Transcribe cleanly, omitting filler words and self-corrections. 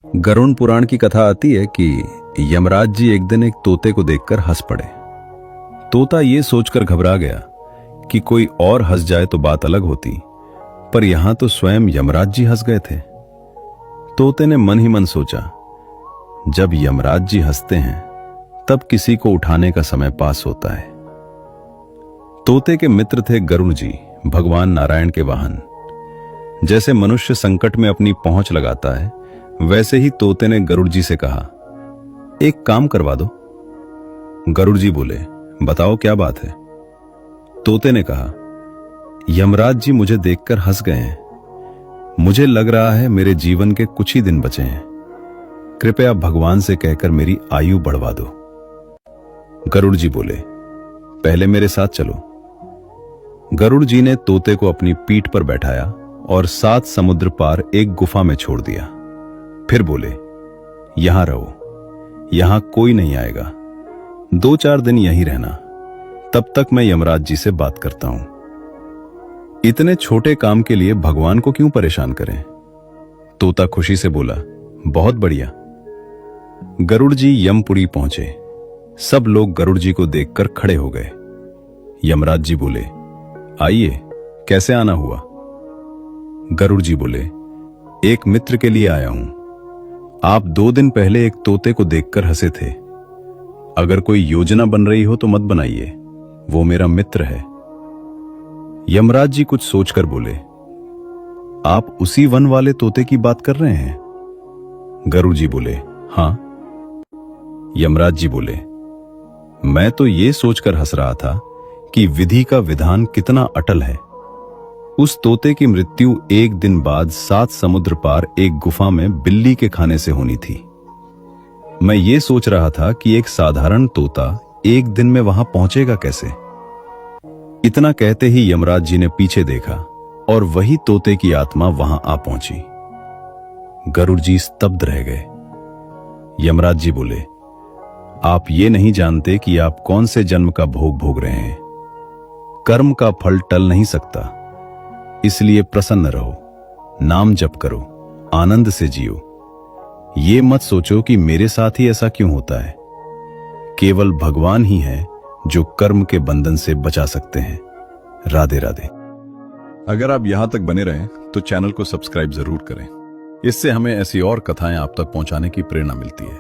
गरुड़ पुराण की कथा आती है कि यमराज जी एक दिन एक तोते को देखकर हंस पड़े। तोता ये सोचकर घबरा गया कि कोई और हंस जाए तो बात अलग होती, पर यहां तो स्वयं यमराज जी हंस गए थे। तोते ने मन ही मन सोचा, जब यमराज जी हंसते हैं तब किसी को उठाने का समय पास होता है। तोते के मित्र थे गरुड़ जी, भगवान नारायण के वाहन। जैसे मनुष्य संकट में अपनी पहुंच लगाता है, वैसे ही तोते ने गरुड़ जी से कहा, एक काम करवा दो। गरुड़ जी बोले, बताओ क्या बात है। तोते ने कहा, यमराज जी मुझे देखकर हंस गए हैं। मुझे लग रहा है मेरे जीवन के कुछ ही दिन बचे हैं। कृपया भगवान से कहकर मेरी आयु बढ़वा दो। गरुड़ जी बोले, पहले मेरे साथ चलो। गरुड़ जी ने तोते को अपनी पीठ पर बैठाया और 7 समुद्र पार एक गुफा में छोड़ दिया। फिर बोले, यहां रहो, यहां कोई नहीं आएगा। 2-4 दिन यहीं रहना, तब तक मैं यमराज जी से बात करता हूं। इतने छोटे काम के लिए भगवान को क्यों परेशान करें। तोता खुशी से बोला, बहुत बढ़िया। गरुड़ जी यमपुरी पहुंचे। सब लोग गरुड़ जी को देखकर खड़े हो गए। यमराज जी बोले, आइए, कैसे आना हुआ। गरुड़ जी बोले, एक मित्र के लिए आया हूं। आप 2 दिन पहले एक तोते को देखकर हंसे थे। अगर कोई योजना बन रही हो तो मत बनाइए, वो मेरा मित्र है। यमराज जी कुछ सोचकर बोले, आप उसी वन वाले तोते की बात कर रहे हैं। गरुड़ जी बोले, हां। यमराज जी बोले, मैं तो ये सोचकर हंस रहा था कि विधि का विधान कितना अटल है। उस तोते की मृत्यु 1 दिन बाद 7 समुद्र पार एक गुफा में बिल्ली के खाने से होनी थी। मैं ये सोच रहा था कि एक साधारण तोता 1 दिन में वहां पहुंचेगा कैसे। इतना कहते ही यमराज जी ने पीछे देखा और वही तोते की आत्मा वहां आ पहुंची। गरुड़ जी स्तब्ध रह गए। यमराज जी बोले, आप ये नहीं जानते कि आप कौन से जन्म का भोग भोग रहे हैं। कर्म का फल टल नहीं सकता, इसलिए प्रसन्न रहो, नाम जप करो, आनंद से जियो। ये मत सोचो कि मेरे साथ ही ऐसा क्यों होता है। केवल भगवान ही है जो कर्म के बंधन से बचा सकते हैं। राधे राधे। अगर आप यहां तक बने रहें तो चैनल को सब्सक्राइब जरूर करें। इससे हमें ऐसी और कथाएं आप तक पहुंचाने की प्रेरणा मिलती है।